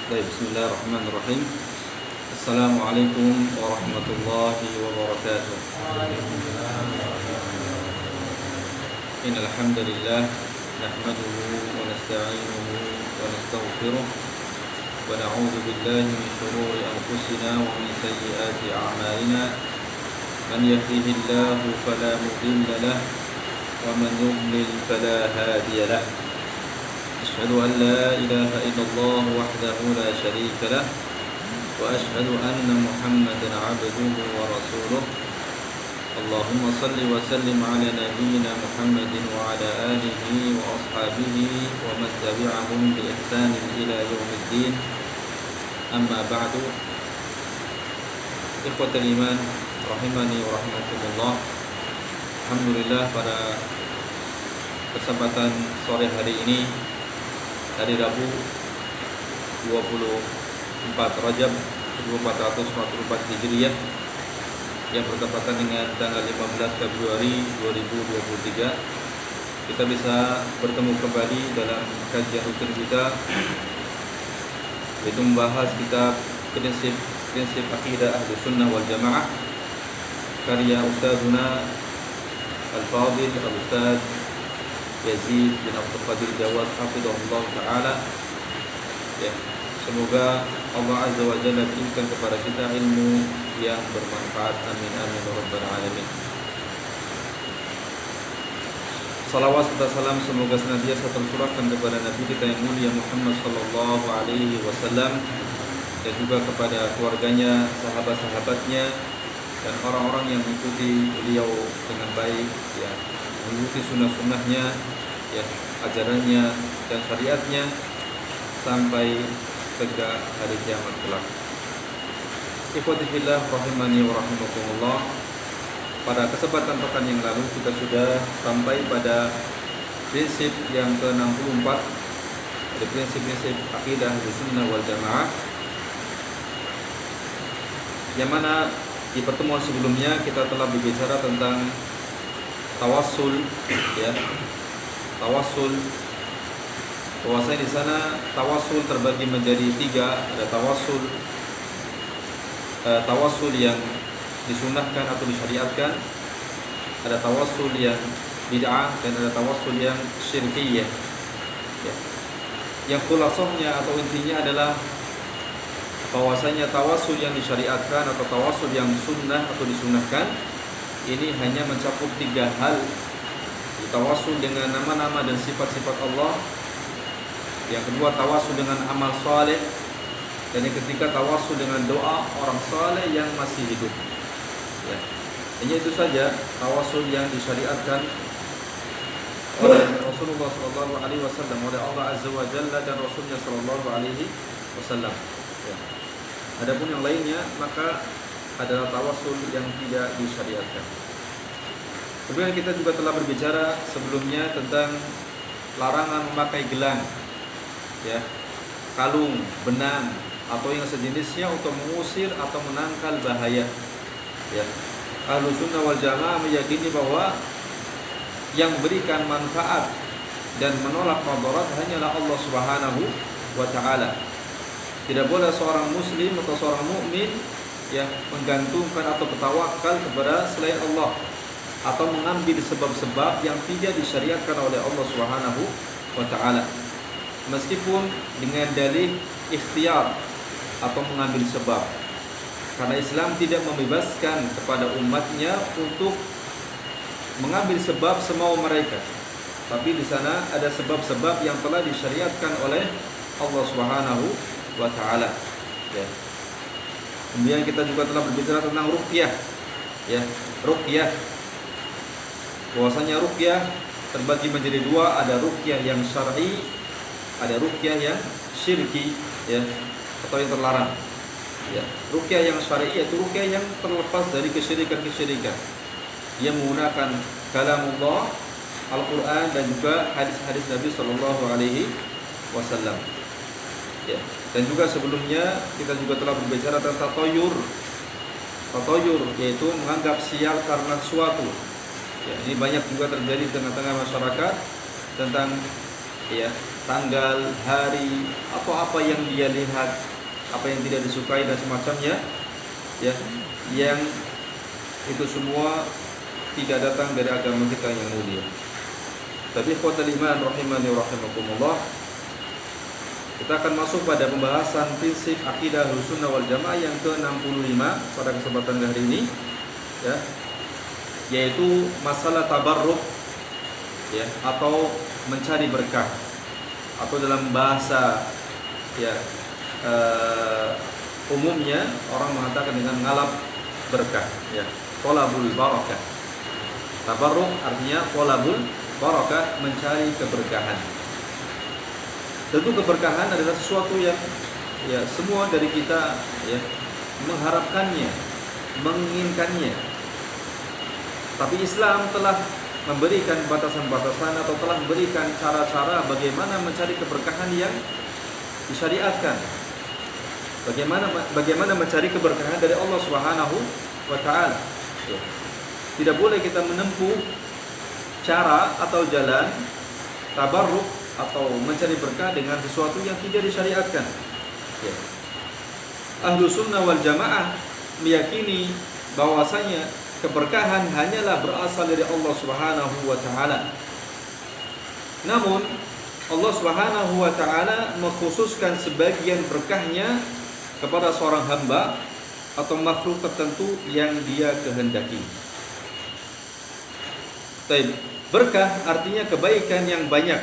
Baik, bismillahirrahmanirrahim. Assalamualaikum warahmatullahi wabarakatuh. Innal hamdalillah nahmaduhu wa nasta'inuhu wa nastaghfiruh wa na'udzu billahi min shururi anfusina wa min sayyiati a'malina. Man yahdihillahu fala mudilla lahu wa man yudlil fala hadiya lahu. أشهد أن لا إله إلا الله وحده لا شريك له وأشهد أن محمدا عبده ورسوله اللهم صل وسلم على نبينا محمد وعلى آله وأصحابه ومن تبعهم بإحسان إلى يوم الدين أما بعد إخوة الإيمان rahimani wa rahimakumullah. Alhamdulillah, pada kesempatan sore hari ini, hari Rabu 24 Rajab 1444 Hijriah yang bertepatan dengan tanggal 15 Februari 2023, kita bisa bertemu kembali dalam kajian rutin kita, yaitu membahas kitab prinsip akidah Ahlus Sunnah wal Jamaah karya Ustadzuna Al-Fadil Al-Ustadz Yazid bin Abdul Qadir Jawad hafizahullah ta'ala. Ya, semoga Allah Azza wa Jalla berikan kepada kita ilmu yang bermanfaat. Amin amin ya rabbal alamin. Salawat serta salam semoga senantiasa tercurahkan kepada Nabi kita yang mulia Muhammad sallallahu alaihi wasallam, dan juga kepada keluarganya, sahabat-sahabatnya, dan orang-orang yang mengikuti beliau dengan baik, ya, mengikuti sunnah-sunnahnya, ya, ajarannya dan syariatnya sampai tegak hari kiamat kelak. Ikhwati fillah rahimani wa rahimakumullah. Pada kesempatan pekan yang lalu kita sudah sampai pada prinsip yang ke-64 dari prinsip-prinsip akidah Ahlussunnah wal Jamaah, yang mana di pertemuan sebelumnya kita telah berbicara tentang tawassul, ya. Tawassul, bahwasanya di sana tawassul terbagi menjadi tiga. Ada tawassul yang disunahkan atau disyariatkan, ada tawassul yang bid'ah, dan ada tawassul yang syirkiyah, ya. Yang khulasohnya atau intinya adalah bahwasanya tawassul yang disyariatkan atau tawassul yang sunnah atau disunahkan ini hanya mencakup tiga hal: tawassul dengan nama-nama dan sifat-sifat Allah, yang kedua tawassul dengan amal saleh, dan yang ketiga tawassul dengan doa orang saleh yang masih hidup, ya. Hanya itu saja tawassul yang disyariatkan oleh Rasulullah SAW, oleh Allah Azza wa Jalla dan Rasulnya SAW, ya. Adapun yang lainnya maka adalah tawassul yang tidak disyariatkan. Kemudian kita juga telah berbicara sebelumnya tentang larangan memakai gelang, ya, kalung, benang atau yang sejenisnya untuk mengusir atau menangkal bahaya, ya. Ahlussunnah wal Jamaah meyakini bahwa yang memberikan manfaat dan menolak madarat hanyalah Allah Subhanahu wa taala. Tidak boleh seorang muslim atau seorang mukmin, ya, menggantungkan atau bertawakal kepada selain Allah atau mengambil sebab-sebab yang tidak disyariatkan oleh Allah Subhanahu wa taala, meskipun dengan dalih ikhtiar atau mengambil sebab. Karena Islam tidak membebaskan kepada umatnya untuk mengambil sebab semau mereka, tapi di sana ada sebab-sebab yang telah disyariatkan oleh Allah Subhanahu wa taala, ya. Kemudian kita juga telah berbicara tentang ruqyah, ya, ruqyah. Bahwasanya ruqyah terbagi menjadi dua, ada ruqyah yang syar'i, ada ruqyah yang syirki, ya, atau yang terlarang, ya. Ruqyah yang syar'i yaitu ruqyah yang terlepas dari kesyirikan-kesyirikan, yang menggunakan kalamullah, Al-Quran, dan juga hadis-hadis Nabi sallallahu alaihi wasallam, ya. Dan juga sebelumnya kita juga telah berbicara tentang tatoyur, yaitu menganggap sial karena suatu, ya. Ini banyak juga terjadi di tengah-tengah masyarakat tentang, ya, tanggal, hari, atau apa yang dia lihat, apa yang tidak disukai dan semacamnya, ya, yang itu semua tidak datang dari agama kita yang mulia. Tapi ikhwatal iman rahimani wa rahimakumullah, kita akan masuk pada pembahasan prinsip akidah Ahlussunnah wal Jamaah yang ke-65 pada kesempatan hari ini, ya, yaitu masalah tabarruk, ya, atau mencari berkah, atau dalam bahasa, ya, umumnya orang mengatakan dengan ngalap berkah, ya, thalabul barakah. Tabarruk artinya thalabul barakah, mencari keberkahan. Tentu keberkahan adalah sesuatu yang, ya, semua dari kita, ya, mengharapkannya, menginginkannya. Tapi Islam telah memberikan batasan-batasan atau telah memberikan cara-cara bagaimana mencari keberkahan yang disyariatkan. Bagaimana mencari keberkahan dari Allah Subhanahu wa taala. Ya. Tidak boleh kita menempuh cara atau jalan tabarruk atau mencari berkah dengan sesuatu yang tidak disyariatkan. Ya. Ahlussunnah wal Jamaah meyakini bahwasanya keberkahan hanyalah berasal dari Allah Subhanahu wa taala. Namun Allah Subhanahu wa taala mengkhususkan sebagian berkahnya kepada seorang hamba atau makhluk tertentu yang dia kehendaki. Berkah artinya kebaikan yang banyak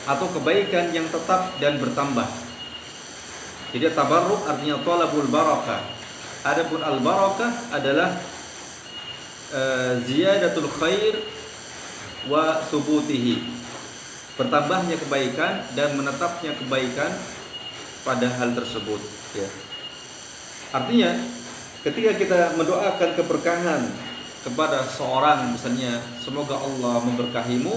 atau kebaikan yang tetap dan bertambah. Jadi tabarruk artinya thalabul barakah. Adapun al-barakah adalah ziyadatul khair wa subutihi, bertambahnya kebaikan dan menetapnya kebaikan pada hal tersebut, ya. Artinya ketika kita mendoakan keberkahan kepada seorang, misalnya semoga Allah memberkahimu,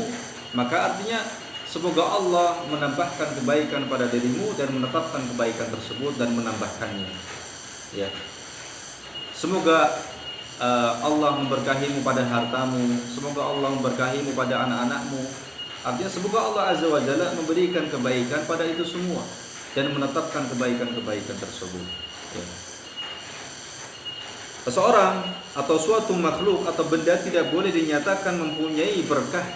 maka artinya semoga Allah menambahkan kebaikan pada dirimu dan menetapkan kebaikan tersebut dan menambahkannya, ya. Semoga Allah memberkahimu pada hartamu, semoga Allah memberkahimu pada anak-anakmu. Artinya semoga Allah Azza wa Jalla memberikan kebaikan pada itu semua dan menetapkan kebaikan-kebaikan tersebut, ya. Seseorang atau suatu makhluk atau benda tidak boleh dinyatakan mempunyai berkah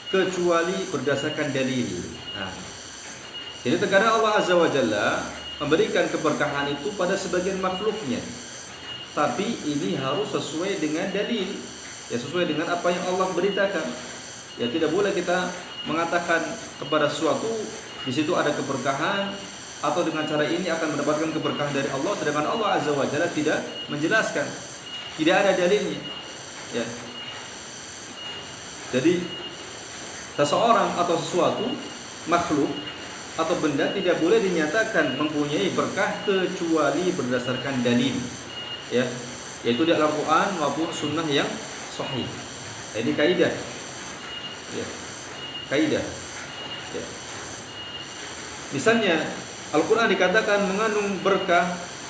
kecuali berdasarkan dalil. Nah, jadi terkadang Allah Azza wa Jalla memberikan keberkahan itu pada sebagian makhluknya, tapi ini harus sesuai dengan dalil, ya, sesuai dengan apa yang Allah beritakan. Ya, tidak boleh kita mengatakan kepada sesuatu di situ ada keberkahan atau dengan cara ini akan mendapatkan keberkahan dari Allah, sedangkan Allah Azza wa Jalla tidak menjelaskan, tidak ada dalilnya, ya. Jadi seseorang atau sesuatu makhluk atau benda tidak boleh dinyatakan mempunyai berkah kecuali berdasarkan dalil, ya, yaitu di Al-Quran maupun sunnah yang sahih. Ini kaidah, ya, kaidah, ya. Misalnya Al-Quran dikatakan mengandung berkah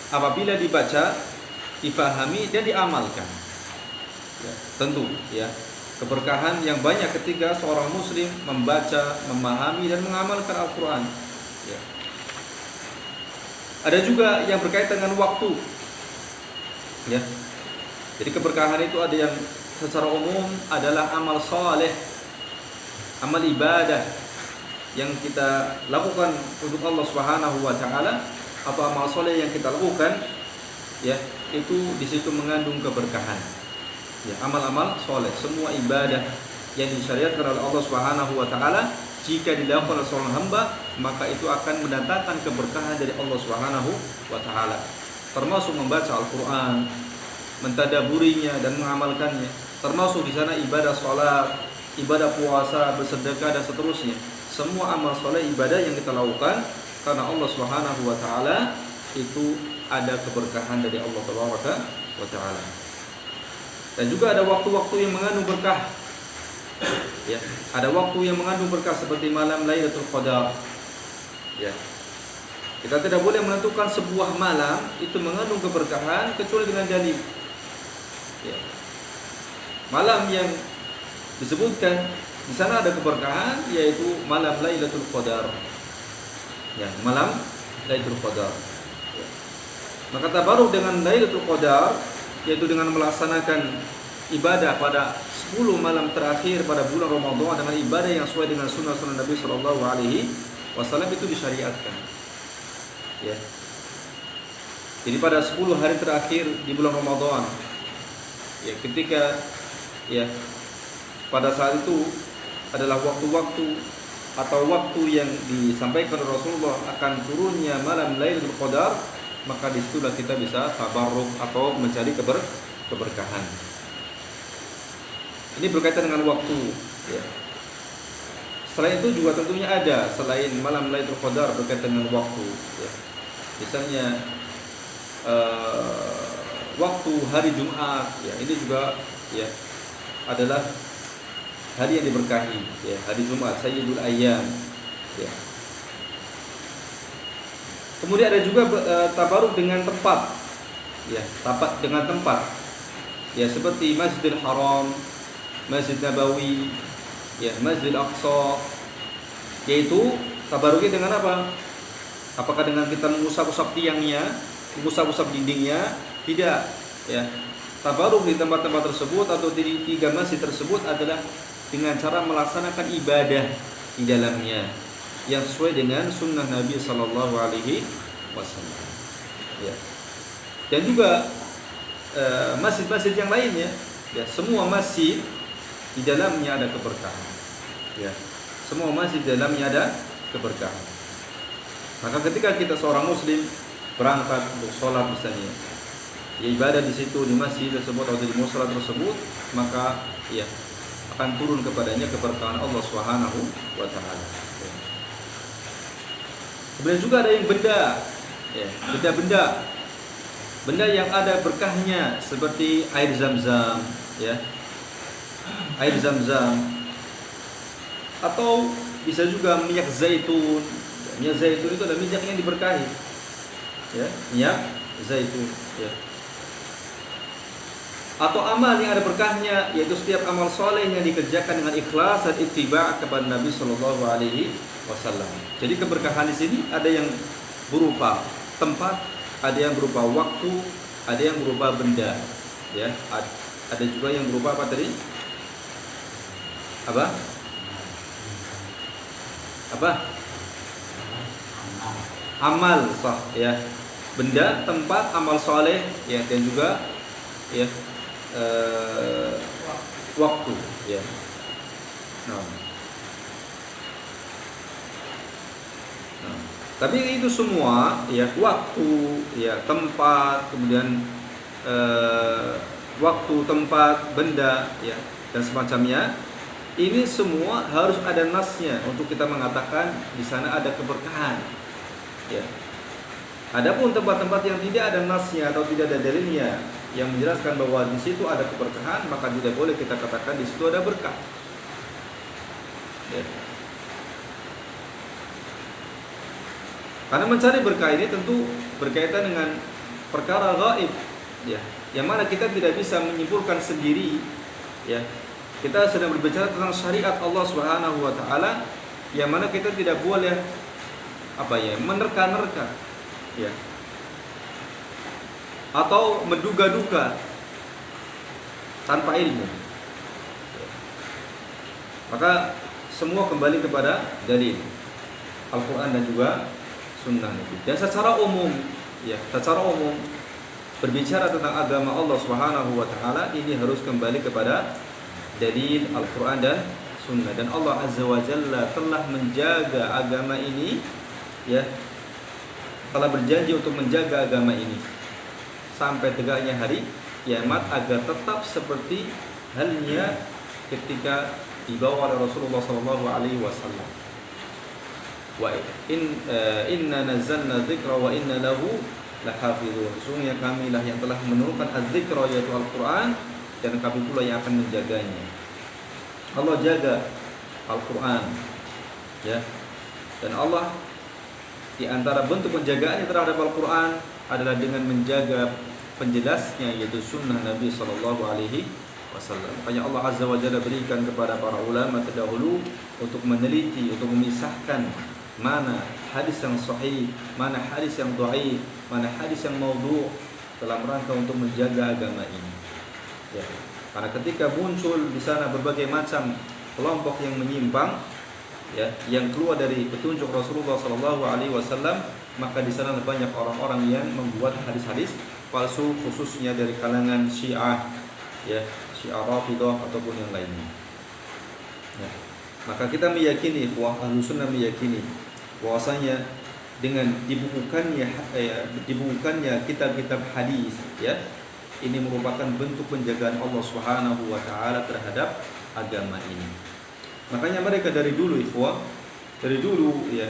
apabila dibaca, difahami dan diamalkan, ya, tentu, ya, keberkahan yang banyak ketika seorang muslim membaca, memahami dan mengamalkan Al-Quran, ya. Ada juga yang berkaitan dengan waktu, ya. Jadi keberkahan itu ada yang secara umum adalah amal saleh, amal ibadah yang kita lakukan untuk Allah Subhanahu wa taala, atau amal saleh yang kita lakukan, ya, itu di situ mengandung keberkahan. Ya, amal-amal saleh, semua ibadah yang disyariatkan oleh Allah Subhanahu wa taala jika dilakukan oleh seorang hamba, maka itu akan mendatangkan keberkahan dari Allah Subhanahu wa taala. Termasuk membaca Al-Qur'an, mentadaburinya dan mengamalkannya. Termasuk di sana ibadah salat, ibadah puasa, bersedekah dan seterusnya. Semua amal soleh ibadah yang kita lakukan karena Allah Subhanahu wa taala itu ada keberkahan dari Allah Tabaraka wa taala. Dan juga ada waktu-waktu yang mengandung berkah. Ya, ada waktu yang mengandung berkah seperti malam Lailatul Qadar. Ya. Kita tidak boleh menentukan sebuah malam itu mengandung keberkahan kecuali dengan dalil. Ya. Malam yang disebutkan Di sana ada keberkahan, yaitu malam Lailatul Qadar. Ya, malam Lailatul Qadar. Ya. Maka tabaruk dengan Lailatul Qadar, yaitu dengan melaksanakan ibadah pada 10 malam terakhir pada bulan Ramadan dengan ibadah yang sesuai dengan sunnah-sunnah Nabi Shallallahu Alaihi Wasallam itu disyariatkan. Ya. Jadi pada 10 hari terakhir di bulan Ramadan, ya ketika ya pada saat itu adalah waktu-waktu atau waktu yang disampaikan Rasulullah akan turunnya malam Lailatul Qadar, maka disitulah kita bisa tabarruk atau mencari keberkahan. Ini berkaitan dengan waktu. Ya. Selain itu juga tentunya ada selain malam Lailatul Qadar berkaitan dengan waktu. Ya. Misalnya waktu hari Jumat, ya ini juga ya adalah hari yang diberkahi, ya hari Jumat Sayyidul Ayyam. Ya. Kemudian ada juga tabaruk dengan tempat, ya dengan tempat, ya seperti Masjidil Haram, Masjid Nabawi, ya Masjid Aqsa, yaitu tabaruknya dengan apa? Apakah dengan kita mengusap-usap tiangnya, mengusap-usap dindingnya? Tidak, ya. Tabaruk di tempat-tempat tersebut atau di 3 masjid tersebut adalah dengan cara melaksanakan ibadah di dalamnya yang sesuai dengan sunnah Nabi Sallallahu Alaihi Wasallam. Ya. Dan juga masjid-masjid yang lainnya, ya semua masjid di dalamnya ada keberkahan. Ya, semua masjid di dalamnya ada keberkahan. Maka ketika kita seorang muslim berangkat untuk sholat misalnya, ya ibadah di situ di masjid tersebut atau di musala tersebut, maka ya akan turun kepadanya keberkahan Allah Subhanahu wa taala. Kemudian juga ada yang benda, ya, benda yang ada berkahnya seperti air Zam-Zam, ya. Air Zam-Zam, atau bisa juga minyak zaitun. Minyak zaitun itu adalah minyak yang diberkahi, ya, minyak zaitun, ya. Atau amal yang ada berkahnya, yaitu setiap amal soleh yang dikerjakan dengan ikhlas dan ittiba' kepada Nabi Sallallahu Alaihi Wasallam. Jadi keberkahan di sini ada yang berupa tempat, ada yang berupa waktu, ada yang berupa benda, ya. Ada juga yang berupa apa tadi? Apa? Amal, sah, ya. Benda, tempat, amal soleh, ya, dan juga ya waktu, ya. Nah. Tapi itu semua, ya waktu, ya tempat, kemudian waktu, tempat, benda, ya dan semacamnya. Ini semua harus ada nasnya untuk kita mengatakan di sana ada keberkahan. Ya. Adapun tempat-tempat yang tidak ada nasnya atau tidak ada dalilnya yang menjelaskan bahwa di situ ada keberkahan, maka tidak boleh kita katakan di situ ada berkah. Ya. Karena mencari berkah ini tentu berkaitan dengan perkara gaib, ya, yang mana kita tidak bisa menyimpulkan sendiri, ya. Kita sedang berbicara tentang syariat Allah Subhanahu wa taala yang mana kita tidak boleh menerka-nerka, ya. Atau menduga-duga tanpa ilmu. Maka semua kembali kepada dalil Al-Qur'an dan juga sunnah Nabi. Dan secara umum berbicara tentang agama Allah Subhanahu wa taala ini harus kembali kepada dalil Al-Quran dan Sunnah. Dan Allah Azza wa Jalla telah menjaga agama ini, ya, telah berjanji untuk menjaga agama ini sampai tegaknya hari kiamat agar tetap seperti halnya ketika dibawa oleh Rasulullah sallallahu alaihi wasallam. Wa inna nazzalna dzikra wa inna lahu lahafizun. Sesungguhnya kamilah yang telah menurunkan az-dzikra yaitu Al-Quran, dan kami pula yang akan menjaganya. Allah jaga Al-Quran, ya. Dan Allah di antara bentuk penjagaannya terhadap Al-Quran adalah dengan menjaga penjelasnya yaitu sunnah Nabi Sallallahu Alaihi wasallam. Makanya Allah Azza wa Jalla berikan kepada para ulama terdahulu untuk meneliti, untuk memisahkan mana hadis yang sahih, mana hadis yang dhaif, mana hadis yang maudhu, dalam rangka untuk menjaga agama ini. Ya. Karena ketika muncul di sana berbagai macam kelompok yang menyimpang, ya, yang keluar dari petunjuk Rasulullah SAW, maka di sana banyak orang-orang yang membuat hadis-hadis palsu, khususnya dari kalangan Syiah, ya, Syiah Rafidah ataupun yang lainnya. Ya. Maka kita meyakini, Ahlus Sunnah meyakini bahwasanya dengan dibukukannya kitab-kitab hadis, ya, ini merupakan bentuk penjagaan Allah Subhanahu wa taala terhadap agama ini. Makanya mereka dari dulu, ya,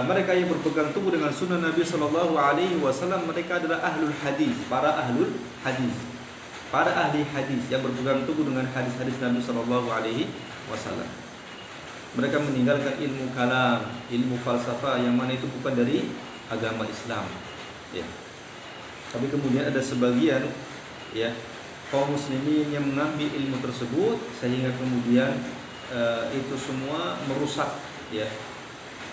mereka yang berpegang teguh dengan sunnah Nabi Sallallahu Alaihi Wasallam, mereka adalah ahlul hadis, para ahlul hadis, para ahli hadis yang berpegang teguh dengan hadis-hadis Nabi Sallallahu Alaihi Wasallam. Mereka meninggalkan ilmu kalam, ilmu falsafah yang mana itu bukan dari agama Islam. Ya. Tapi kemudian ada sebagian, ya, kaum muslimin yang mengambil ilmu tersebut sehingga kemudian itu semua merusak, ya,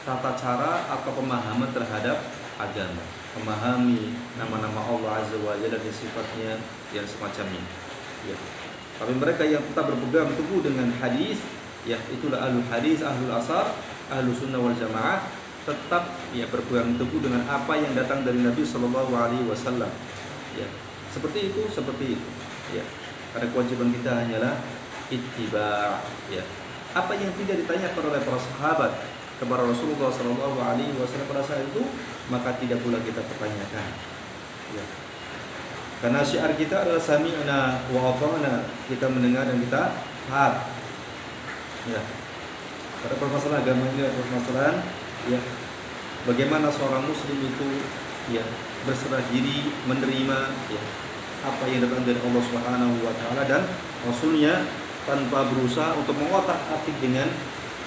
tata cara atau pemahaman terhadap agama, memahami nama-nama Allah Azza wa Jalla dan sifatnya yang semacamnya, ya. Tapi mereka yang tetap berpegang teguh dengan hadis, ya, itulah ahlul hadis, ahlul asar, ahlus sunnah wal jamaah, tetap, ya, berpegang teguh dengan apa yang datang dari Nabi Sallallahu Alaihi Wasallam, ya. Seperti itu, ya. Karena kewajiban kita hanyalah ittiba', ya. Apa yang tidak ditanyakan oleh para sahabat kepada Rasulullah Sallallahu Alaihi Wasallam pada saat itu, maka tidak pula kita pertanyakan, ya. Karena syiar kita adalah sami'na wa ata'na, kita mendengar dan kita taat, ya. Pada permasalahan agama ini adalah permasalahan, ya, bagaimana seorang muslim itu, ya, berserah diri menerima, ya, apa yang datang dari Allah Subhanahu wa taala dan Rasulnya tanpa berusaha untuk mengotak-atik dengan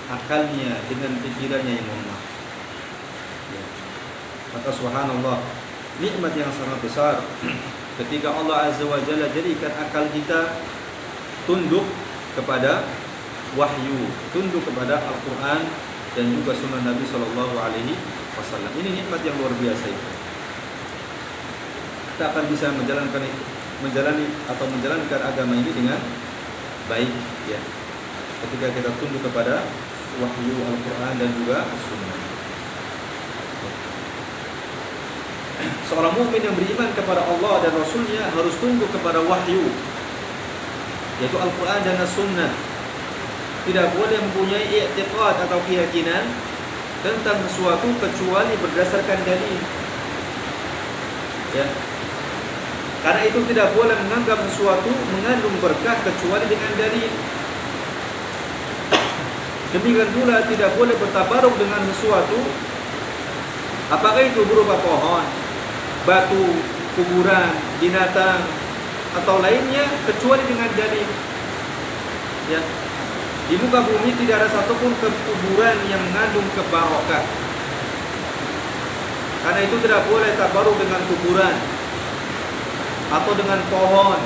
akalnya, dengan pikirannya yang lemah. Ya. Maka subhanallah, nikmat yang sangat besar ketika Allah Azza wa Jalla jadikan akal kita tunduk kepada wahyu, tunduk kepada Al-Quran dan juga sunnah Nabi Sallallahu Alaihi Wasallam. Ini nikmat yang luar biasa itu. Kita akan bisa menjalankan agama ini dengan baik, ya, ketika kita tunduk kepada wahyu Al-Quran dan juga sunnah. Seorang mukmin yang beriman kepada Allah dan Rasulnya harus tunduk kepada wahyu, yaitu Al-Quran dan As-Sunnah. Tidak boleh mempunyai i'tiqad atau keyakinan tentang sesuatu kecuali berdasarkan dalil, ya. Karena itu tidak boleh menganggap sesuatu mengandung berkah kecuali dengan dalil. Demikian pula tidak boleh bertabaruk dengan sesuatu, apakah itu berupa pohon, batu, kuburan, binatang atau lainnya, kecuali dengan dalil, ya. Di muka bumi tidak ada satupun kuburan yang mengandung kebarokah. Karena itu tidak boleh tabaruk dengan kuburan atau dengan pohon,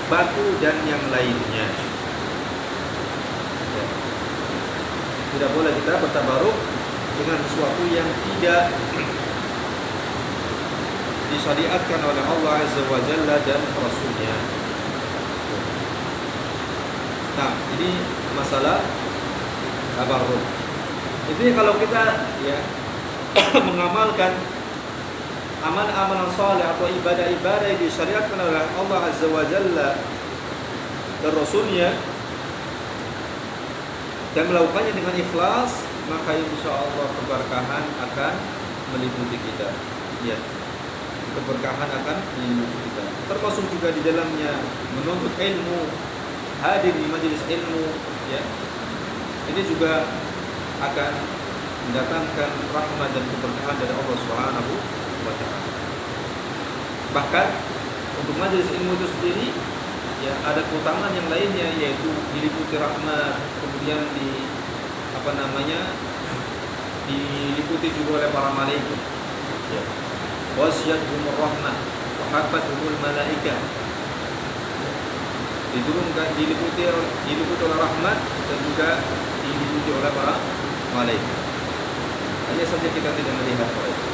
batu dan yang lainnya. Ya. Tidak boleh kita bertabaruk dengan sesuatu yang tidak disyariatkan oleh Allah Azza wa Jalla dan Rasulnya. Nah, ini masalah tabarruk. Ini kalau kita, ya, mengamalkan amalan-amalan saleh atau ibadah-ibadah yang disyariatkan oleh Allah Azza wa Jalla dan Rasulnya dan melakukannya dengan ikhlas, maka insya Allah keberkahan akan meliputi kita, ya. Keberkahan akan meliputi kita. Termasuk juga di dalamnya menuntut ilmu, hadir di majelis ilmu, ya. Ini juga akan mendatangkan rahmat dan keberkahan dari Allah Subhanahu wa taala. Bahkan untuk majelis ilmu itu sendiri, ya, ada keutamaan yang lainnya, yaitu diliputi rahmat, kemudian diliputi juga oleh para malaikat, ya. Wasyiyatuhumur rahmah wa hafathumul malaikah. diliputi oleh rahmat dan juga diliputi oleh para malaikat. Hanya saja kita tidak melihat mereka.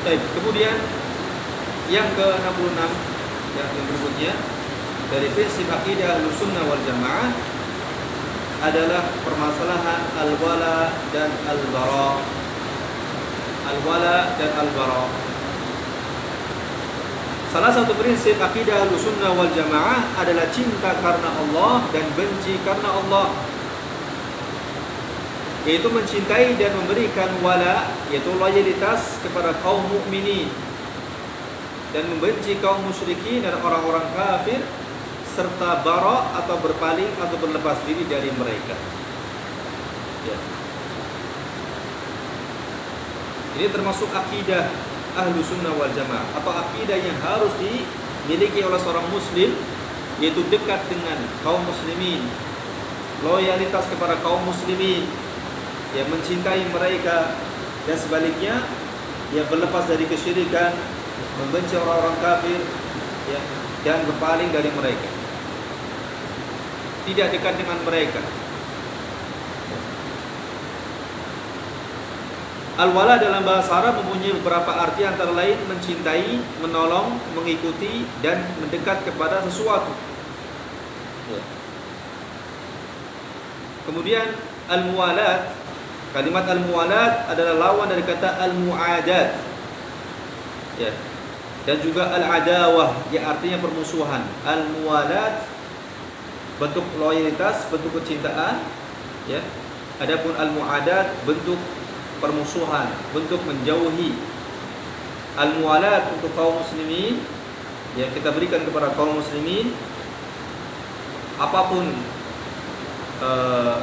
Baik, kemudian yang ke-66 yang berikutnya dari prinsip akidah Ahlussunnah wal Jamaah adalah permasalahan al-wala dan al-bara. Al-wala dan al-bara. Salah satu prinsip akidah Ahlussunnah wal Jamaah adalah cinta karena Allah dan benci karena Allah. Yaitu mencintai dan memberikan wala, yaitu loyalitas kepada kaum mukminin, dan membenci kaum musyrikin dan orang-orang kafir, serta bara atau berpaling atau berlepas diri dari mereka. Ya. Ini termasuk akidah Ahlussunnah wal Jamaah, atau akidah yang harus dimiliki oleh seorang muslim, yaitu dekat dengan kaum muslimin, loyalitas kepada kaum muslimin, ya, mencintai mereka, dan sebaliknya, ya, berlepas dari kesyirikan, membenci orang-orang kafir, ya, dan berpaling dari mereka, tidak dekat dengan mereka. Al-wala dalam bahasa Arab mempunyai beberapa arti, antara lain mencintai, menolong, mengikuti, dan mendekat kepada sesuatu. Ya. Kemudian al-muwalat, kalimat al-muwalat adalah lawan dari kata al-mu'adat. Ya. Dan juga al-adawah, yang artinya permusuhan. Al-muwalat bentuk loyalitas, bentuk kecintaan, ya. Adapun al-mu'adat bentuk permusuhan, bentuk menjauhi. Al-muwalat untuk kaum muslimin, yang kita berikan kepada kaum muslimin, apapun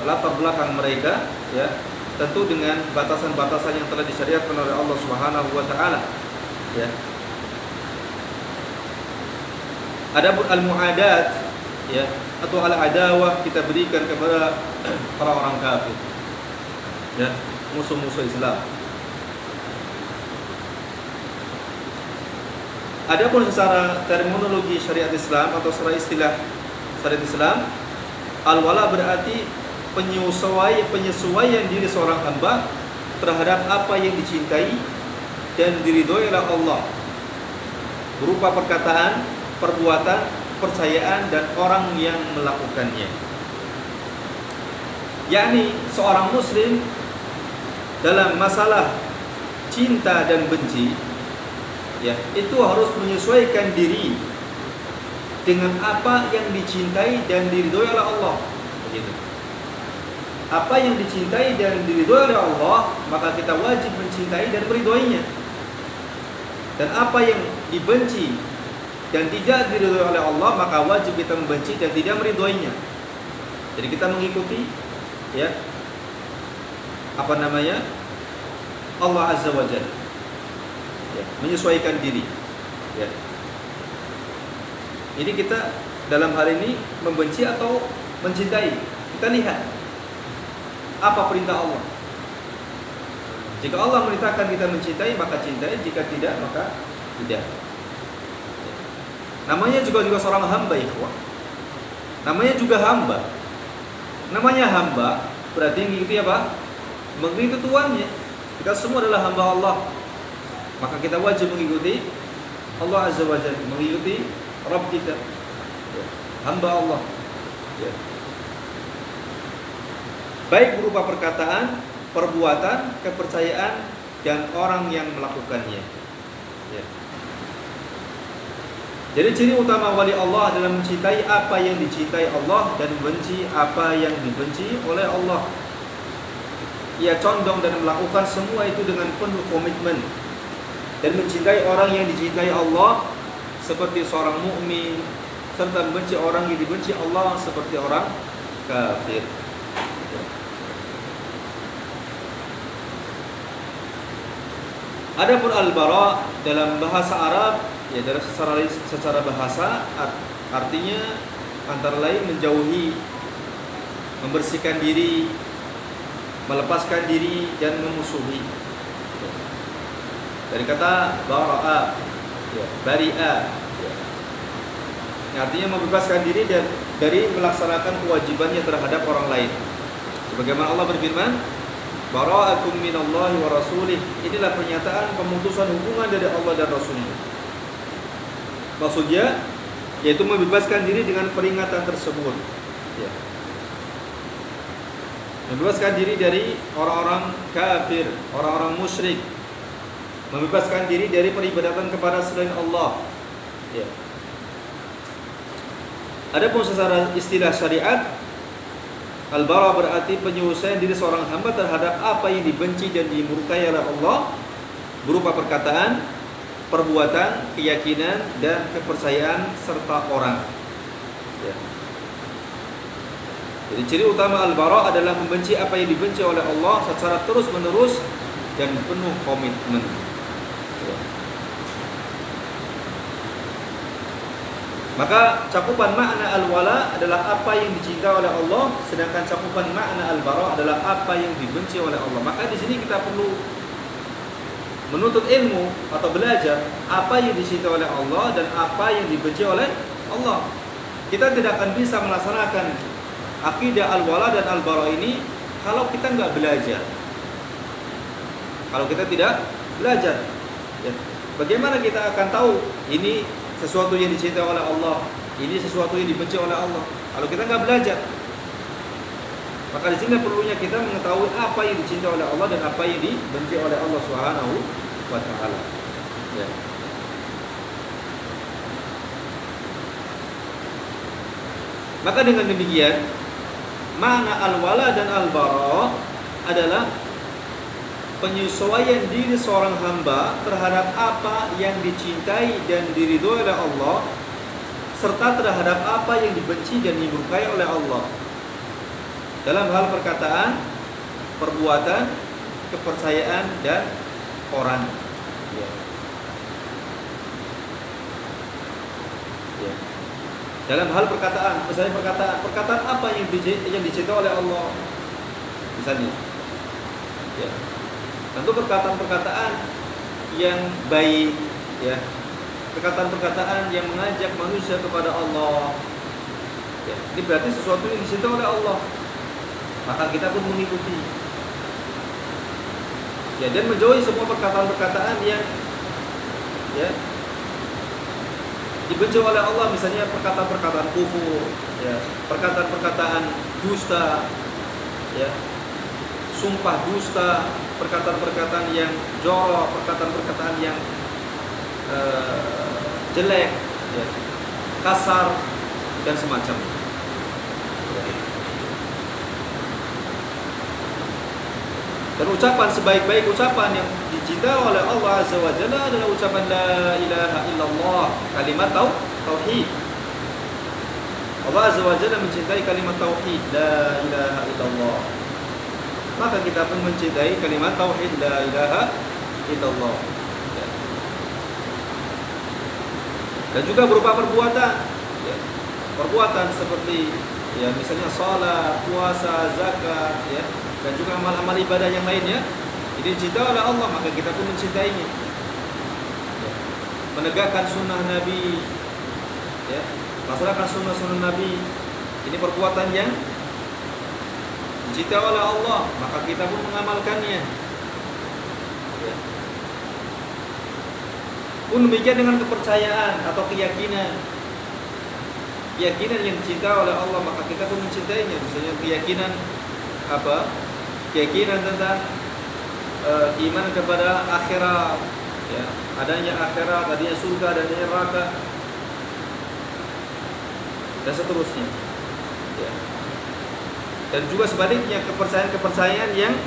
latar belakang mereka, ya, tentu dengan batasan-batasan yang telah disyariatkan oleh Allah Subhanahu wa taala, ya. Adapun al-mu'adat, ya, atau al-adawah, kita berikan kepada para orang kafir, ya, musuh-musuh Islam. Adapun secara terminologi syariat Islam atau secara istilah syariat Islam, al-wala berarti penyesuaian diri seorang hamba terhadap apa yang dicintai dan diridhoi oleh Allah, berupa perkataan, perbuatan, kepercayaan, dan orang yang melakukannya. Yakni seorang muslim dalam masalah cinta dan benci, ya, itu harus menyesuaikan diri dengan apa yang dicintai dan diridhoi oleh Allah. Begitu. Apa yang dicintai dan diridhoi oleh Allah, maka kita wajib mencintai dan meridhoinya. Dan apa yang dibenci dan tidak diridhoi oleh Allah, maka wajib kita membenci dan tidak meridhoinya. Jadi kita mengikuti, ya, Allah Azza wa Jalla, ya, menyesuaikan diri, ya. Jadi kita dalam hal ini membenci atau mencintai, kita lihat apa perintah Allah. Jika Allah merintahkan kita mencintai, maka cintai. Jika tidak, maka tidak. Namanya juga seorang hamba, ikhwah. Namanya juga hamba. Namanya hamba berarti mengikuti apa? Mengikuti tuannya. Kita semua adalah hamba Allah, maka kita wajib mengikuti Allah Azza wa Jalla, mengikuti Rabb kita, ya, hamba Allah, ya. Baik berupa perkataan, perbuatan, kepercayaan, dan orang yang melakukannya, ya. Jadi ciri utama wali Allah adalah mencintai apa yang dicintai Allah dan membenci apa yang dibenci oleh Allah. Ia condong dan melakukan semua itu dengan penuh komitmen, dan mencintai orang yang dicintai Allah seperti seorang mukmin, serta membenci orang yang dibenci Allah seperti orang kafir. Adapun al-bara dalam bahasa Arab, ya, dalam secara bahasa artinya antara lain menjauhi, membersihkan diri, melepaskan diri, dan memusuhi. Dari kata bara'a, ya, bari'a, ya, Artinya membebaskan diri dari melaksanakan kewajibannya terhadap orang lain. Sebagaimana Allah berfirman, "Bara'akum minallahi wa rasulih." Inilah pernyataan pemutusan hubungan dari Allah dan Rasulnya. Maksudnya yaitu membebaskan diri dengan peringatan tersebut. Ya. Membebaskan diri dari orang-orang kafir, orang-orang musyrik. Membebaskan diri dari peribadatan kepada selain Allah. Ya. Adapun secara istilah syariat, al-bara berarti penyelesaian diri seorang hamba terhadap apa yang dibenci dan dimurkai oleh Allah berupa perkataan, perbuatan, keyakinan dan kepercayaan serta orang. Ya. Jadi ciri utama al-bara adalah membenci apa yang dibenci oleh Allah secara terus-menerus dan penuh komitmen. Ya. Maka cakupan makna al-wala adalah apa yang dicintai oleh Allah, sedangkan cakupan makna al-bara adalah apa yang dibenci oleh Allah. Maka di sini kita perlu menuntut ilmu atau belajar apa yang dicintai oleh Allah dan apa yang dibenci oleh Allah. Kita tidak akan bisa melaksanakan akidah al-wala dan al-bara ini kalau kita nggak belajar. Kalau kita tidak belajar, ya. Bagaimana kita akan tahu ini sesuatu yang dicintai oleh Allah, ini sesuatu yang dibenci oleh Allah? Kalau kita nggak belajar, maka di sini perlunya kita mengetahui apa yang dicintai oleh Allah dan apa yang dibenci oleh Allah Subhanahu wa Ta'ala. Ya. Maka dengan demikian, makna al-wala dan al-bara adalah penyesuaian diri seorang hamba terhadap apa yang dicintai dan diridhoi oleh Allah, serta terhadap apa yang dibenci dan dimurkai oleh Allah dalam hal perkataan, perbuatan, kepercayaan dan orang. Ya. Ya. Dalam hal perkataan, misalnya perkataan apa yang dicintai oleh Allah, misalnya, ya. Tentu perkataan-perkataan yang baik, ya, perkataan-perkataan yang mengajak manusia kepada Allah. Ya. Ini berarti sesuatu yang dicintai oleh Allah, maka kita pun mengikuti. Ya, dan menjauhi semua perkataan-perkataan yang, ya, dibenci oleh Allah, misalnya perkataan-perkataan kufur, ya, perkataan-perkataan dusta, ya, sumpah dusta, perkataan-perkataan yang jorok, perkataan-perkataan yang jelek, ya, kasar dan semacamnya. Dan ucapan sebaik-baik ucapan yang dicintai oleh Allah Azza wa Jalla adalah ucapan la ilaha illallah, kalimat tauhid. Allah Azza wa Jalla mencintai kalimat tauhid la ilaha illallah. Maka kita pun mencintai kalimat tauhid la ilaha illallah. Ya. Dan juga berupa perbuatan, ya. Perbuatan seperti, ya, misalnya salat, puasa, zakat, ya, dan juga amal-amal ibadah yang lainnya ini dicintai oleh Allah, maka kita pun mencintainya. Ya. Menegakkan sunnah Nabi, ya, melaksanakan sunnah Nabi, ini perbuatan yang dicintai oleh Allah, maka kita pun mengamalkannya. Ya. Pun demikian dengan kepercayaan atau keyakinan yang dicintai oleh Allah, maka kita pun mencintainya. Misalnya keyakinan apa? Keyakinan tentang iman kepada akhirat, ya, adanya akhirat, adanya surga, adanya neraka, dan seterusnya. Ya. Dan juga sebaliknya kepercayaan yang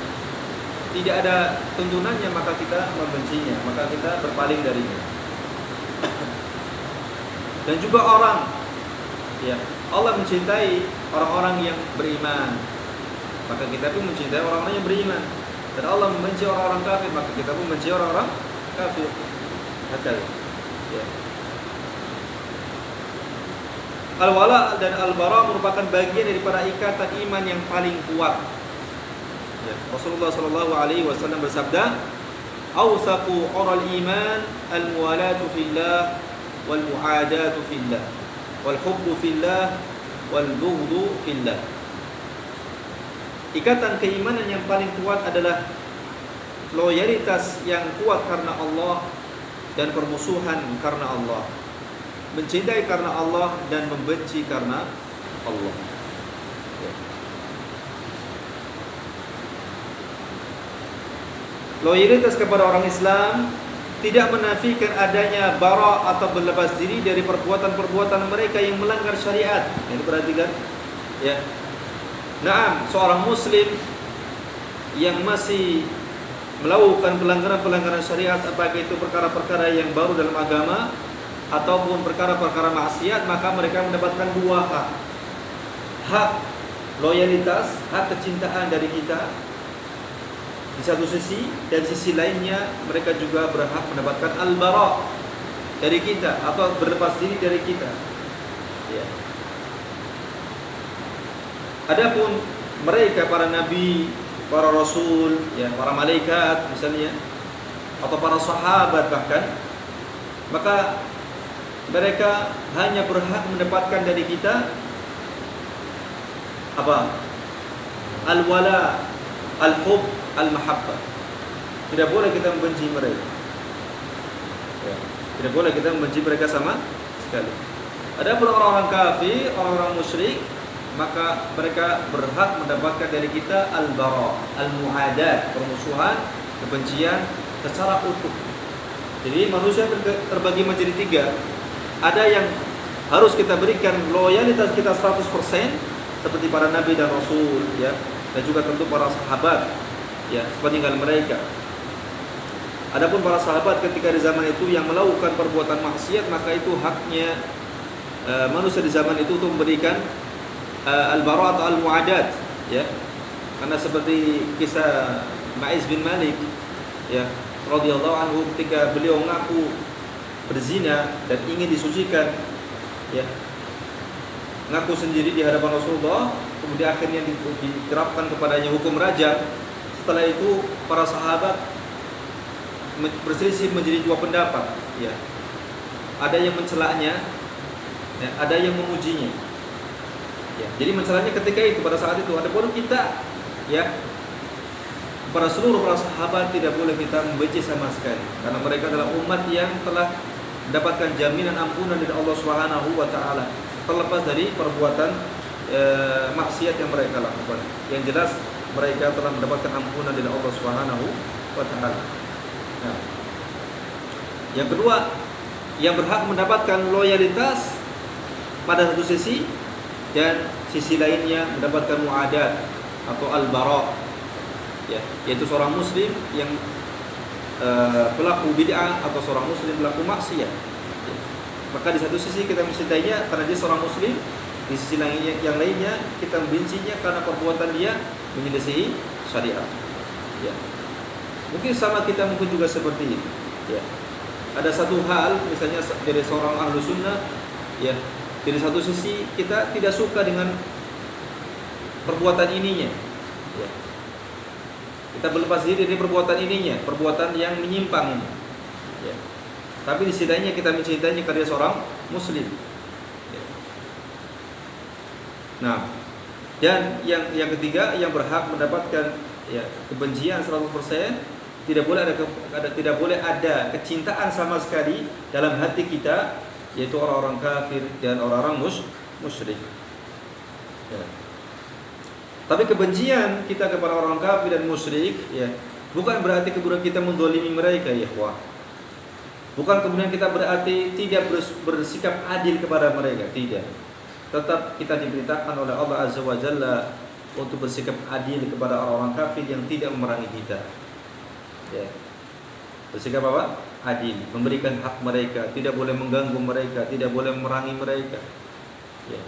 tidak ada tuntunannya, maka kita membencinya, maka kita berpaling darinya. Dan juga orang, ya, Allah mencintai orang-orang yang beriman, maka kita pun mencintai orang-orang yang beriman. Dan Allah membenci orang-orang kafir, maka kita pun membenci orang-orang kafir. Ya. Al-wala dan al-bara merupakan bagian daripada ikatan iman yang paling kuat. Ya. Rasulullah SAW bersabda, "Awsaqu ural iman al-muwalatu fillah wal mu'adatu fillah." wal hubbu fillah wal bughdu fillah. Ikatan keimanan yang paling kuat adalah loyalitas yang kuat karena Allah dan permusuhan karena Allah. Mencintai karena Allah dan membenci karena Allah. Loyalitas kepada orang Islam tidak menafikan adanya bara atau berlepas diri dari perbuatan-perbuatan mereka yang melanggar syariat. Ini perhatikan, ya. Naam, seorang muslim yang masih melakukan pelanggaran-pelanggaran syariat, apakah itu perkara-perkara yang baru dalam agama ataupun perkara-perkara maksiat, maka mereka mendapatkan dua hak. Hak loyalitas, hak kecintaan dari kita di satu sisi, dan sisi lainnya mereka juga berhak mendapatkan al-bara dari kita atau berlepas diri dari kita. Ya. Adapun mereka, para nabi, para rasul, ya, para malaikat misalnya, atau para sahabat bahkan, maka mereka hanya berhak mendapatkan dari kita apa? Al-wala, al-hub, al-mahabbah. Tidak boleh kita membenci mereka. Ya. Tidak boleh kita membenci mereka sama sekali. Adapun orang-orang kafir, orang-orang musyrik, maka mereka berhak mendapatkan dari kita al-bara, al-muadat, permusuhan, kebencian secara utuh. Jadi manusia terbagi menjadi tiga. Ada yang harus kita berikan loyalitas kita 100%, seperti para nabi dan rasul, ya, dan juga tentu para sahabat, ya, sepeninggal mereka. Adapun para sahabat ketika di zaman itu yang melakukan perbuatan maksiat, maka itu haknya manusia di zaman itu untuk memberikan al-bara atau al-muadat, ya. Karena seperti kisah Ma'iz bin Malik, ya, radhiyallahu anhu, ketika beliau mengaku berzina dan ingin disucikan, ya, ngaku sendiri di hadapan Rasulullah, kemudian akhirnya diterapkan kepadanya hukum rajam. Setelah itu para sahabat berselisih menjadi dua pendapat, ya. Ada yang mencelaknya, ya, ada yang memujinya. Ya, jadi masalahnya ketika itu, pada saat itu, ada pun kita, ya, para seluruh para sahabat tidak boleh kita membenci sama sekali, karena mereka adalah umat yang telah mendapatkan jaminan ampunan dari Allah Subhanahu wa taala, terlepas dari perbuatan maksiat yang mereka lakukan. Yang jelas mereka telah mendapatkan ampunan dari Allah Subhanahu wa taala. Nah, yang kedua, yang berhak mendapatkan loyalitas pada satu sisi, dan sisi lainnya mendapatkan muadat atau al-bara, ya, yaitu seorang muslim yang pelaku bid'ah atau seorang muslim pelaku maksiat, ya. Maka di satu sisi kita mencintainya karena dia seorang muslim, di sisi lainnya, yang lainnya kita membencinya karena perbuatan dia menyelisihi syariat, ya. Mungkin sama kita mungkin juga seperti ini, ya. Ada satu hal misalnya dari seorang ahlu sunnah, ya, dari satu sisi kita tidak suka dengan perbuatan ininya, ya. Kita berlepas diri dari perbuatan ininya, perbuatan yang menyimpang ini, ya. Tapi di sisi lainnya kita mencintainya karena dia seorang muslim, ya. Nah, dan yang ketiga, yang berhak mendapatkan, ya, kebencian 100%, tidak boleh ada kecintaan sama sekali dalam hati kita, yaitu orang-orang kafir dan orang-orang musyrik. Ya. Tapi kebencian kita kepada orang kafir dan musyrik, ya, bukan berarti kemudian kita mendolimi mereka, ya, wah. Bukan kemudian kita berarti tidak bersikap adil kepada mereka, tidak. Tetap kita diberitakan oleh Allah Azza wa Jalla untuk bersikap adil kepada orang-orang kafir yang tidak memerangi kita, ya. Bersikap apa? Adil, memberikan hak mereka, tidak boleh mengganggu mereka, tidak boleh memerangi mereka, ya.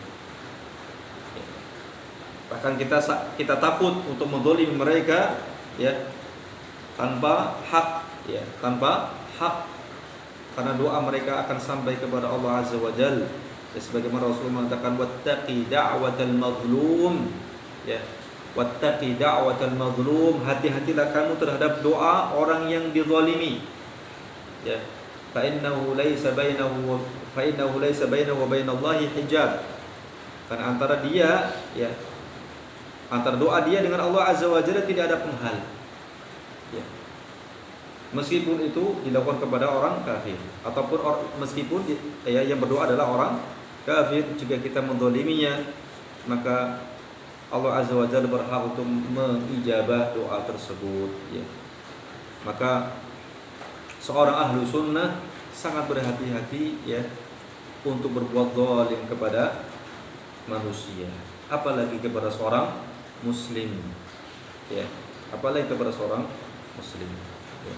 Ya. Bahkan kita takut untuk menzalimi mereka, ya, tanpa hak, ya, tanpa hak, karena doa mereka akan sampai kepada Allah Azza wa Jalla, ya, sebagaimana Rasulullah mengatakan wattaqi da'watal mazlum, ya, wattaqi da'watal mazlum, hati-hatilah kamu terhadap doa orang yang dizalimi, ya. فإنه ليس بينه wa bainallahi hijab. Karena antara dia ya antara doa dia dengan Allah Azza wa Jalla tidak ada penghal. Ya. Meskipun itu dilakukan kepada orang kafir ataupun meskipun yang berdoa adalah orang kafir, jika kita menzaliminya maka Allah Azza wa Jalla berhak untuk mengijabah doa tersebut ya. Maka seorang ahlu sunnah sangat berhati-hati ya untuk berbuat zalim kepada manusia, apalagi kepada seorang muslim ya, apalagi kepada seorang muslim ya.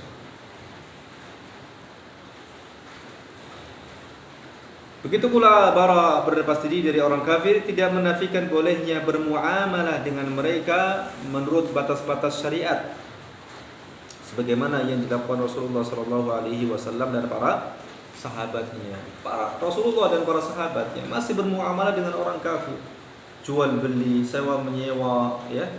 Begitu pula bara berlepas diri dari orang kafir tidak menafikan bolehnya bermuamalah dengan mereka menurut batas-batas syariat, sebagaimana yang dilakukan Rasulullah SAW dan para sahabatnya. Para Rasulullah dan para sahabatnya masih bermuamalah dengan orang kafir, jual beli, sewa menyewa ya.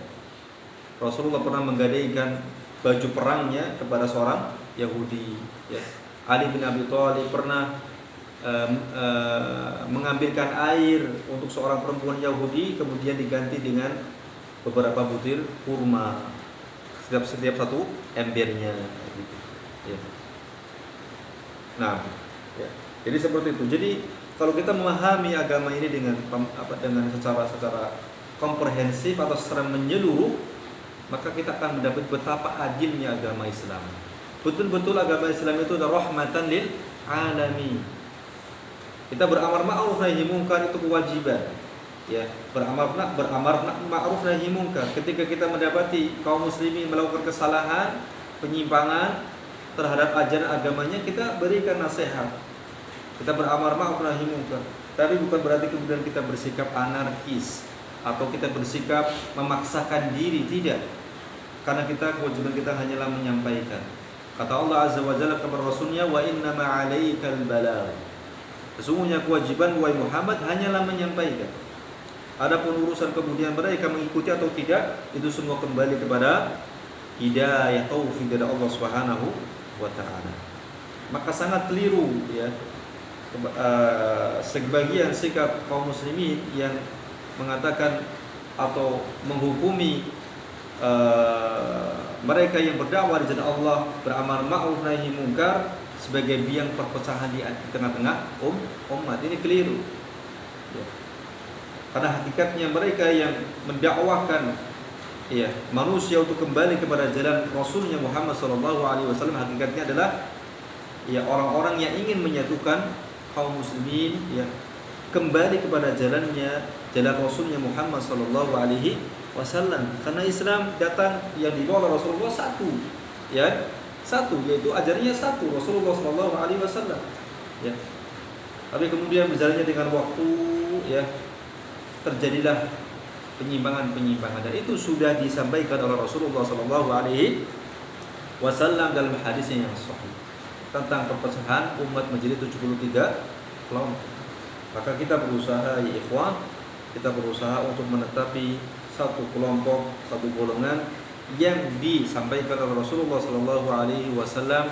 Rasulullah pernah menggadaikan baju perangnya kepada seorang Yahudi ya. Ali bin Abi Thalib pernah mengambilkan air untuk seorang perempuan Yahudi, kemudian diganti dengan beberapa butir kurma setiap satu embernya gitu. Ya. Nah, ya. Jadi seperti itu. Jadi kalau kita memahami agama ini dengan secara komprehensif atau secara menyeluruh, maka kita akan mendapat betapa adilnya agama Islam. Betul-betul agama Islam itu adalah rahmatan lil alamin. Kita beramar ma'ruf nahi munkar itu kewajiban. Ya, beramar ma'ruf nahi munkar. Ketika kita mendapati kaum muslimin melakukan kesalahan, penyimpangan terhadap ajaran agamanya, kita berikan nasihat. Kita beramar ma'ruf nahi munkar. Tapi bukan berarti kemudian kita bersikap anarkis atau kita bersikap memaksakan diri, tidak. Karena kewajiban kita hanyalah menyampaikan. Kata Allah Azza wa Jalla kepada Rasulnya, wa inna ma'alaikal balagh. Sesungguhnya kewajiban wahai Muhammad hanyalah menyampaikan. Adapun urusan kemudian mereka mengikuti atau tidak, itu semua kembali kepada hidayah taufik dari Allah Subhanahu wa taala. Maka sangat keliru ya sebagian sikap kaum muslimin yang mengatakan atau menghukumi mereka yang berdakwah di jalan Allah, beramar ma'ruf nahi munkar sebagai biang perpecahan di tengah-tengah umat. Ini keliru ya. Karena hakikatnya mereka yang mendakwahkan ya manusia untuk kembali kepada jalan Rasulnya Muhammad SAW, hakikatnya adalah ya orang-orang yang ingin menyatukan kaum muslimin ya kembali kepada jalan Rasulnya Muhammad SAW. Karena Islam datang yang dibawa oleh Rasulullah satu ya, satu, yaitu ajarannya satu, Rasulullah SAW ya. Tapi kemudian berjalannya dengan waktu ya terjadilah penyimpangan dan itu sudah disampaikan oleh Rasulullah SAW dalam hadisnya yang sahih tentang perpecahan umat menjadi 73 kelompok. Maka kita berusaha ya ikhwan, kita berusaha untuk menetapi satu kelompok, satu golongan yang disampaikan oleh Rasulullah SAW,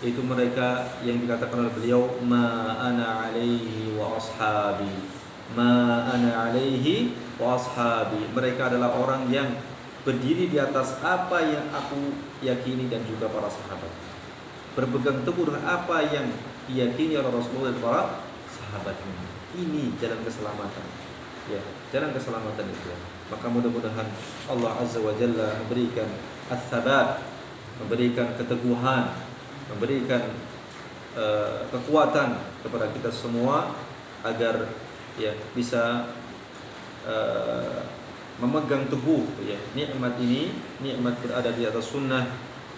yaitu mereka yang dikatakan oleh beliau ma ana alaihi wa ashabi, ma ana alaihi wa ashabi. Mereka adalah orang yang berdiri di atas apa yang aku yakini dan juga para sahabat, berpegang teguh dengan apa yang diyakini oleh Rasulullah dan para sahabatnya. Ini jalan keselamatan ya, jalan keselamatan itu. Maka mudah-mudahan Allah Azza wa Jalla memberikan as-sabat, memberikan keteguhan, memberikan kekuatan kepada kita semua agar ya bisa memegang teguh ya nikmat ini, nikmat berada di atas sunnah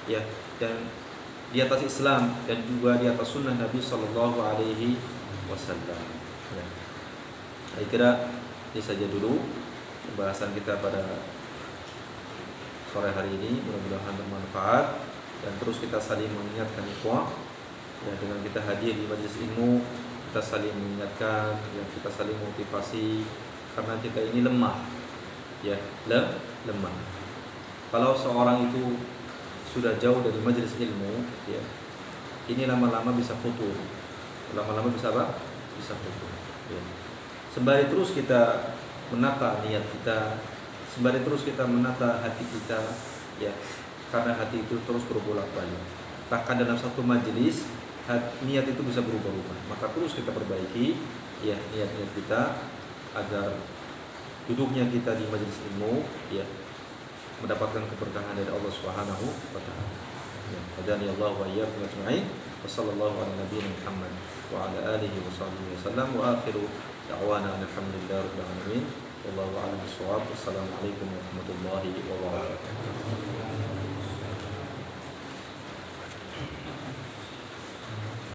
ya, dan di atas Islam dan juga di atas sunnah Nabi Sallallahu Alaihi Wasallam. Ya. Saya kira ini saja dulu pembahasan kita pada sore hari ini, mudah-mudahan bermanfaat dan terus kita saling mengingatkan ikhwah ya, dengan kita hadir di majelis ilmu kita saling mengingatkan ya, kita saling motivasi karena kita ini lemah ya, lemah. Kalau seorang itu sudah jauh dari majelis ilmu ya, ini lama-lama bisa futur. Lama-lama bisa apa? Bisa futur. Ya. Sembari terus kita menata niat kita, sembari terus kita menata hati kita, ya, karena hati itu terus berbolak-balik. Bahkan dalam satu majelis niat itu bisa berubah-ubah. Maka terus kita perbaiki, ya, niat-niat kita agar duduknya kita di majelis ilmu, ya, mendapatkan keberkahan dari Allah Subhanahu wa taala. Ya, hadani Allah wa iyyakum ajma'in. Wa sallallahu ala nabiyyina Muhammad wa ala alihi wa sahbihi wasallam wa akhiru da'wana alhamdulillahi rabbil alamin. Wallahu a'lam bissawab. Wassalamualaikum warahmatullahi wabarakatuh.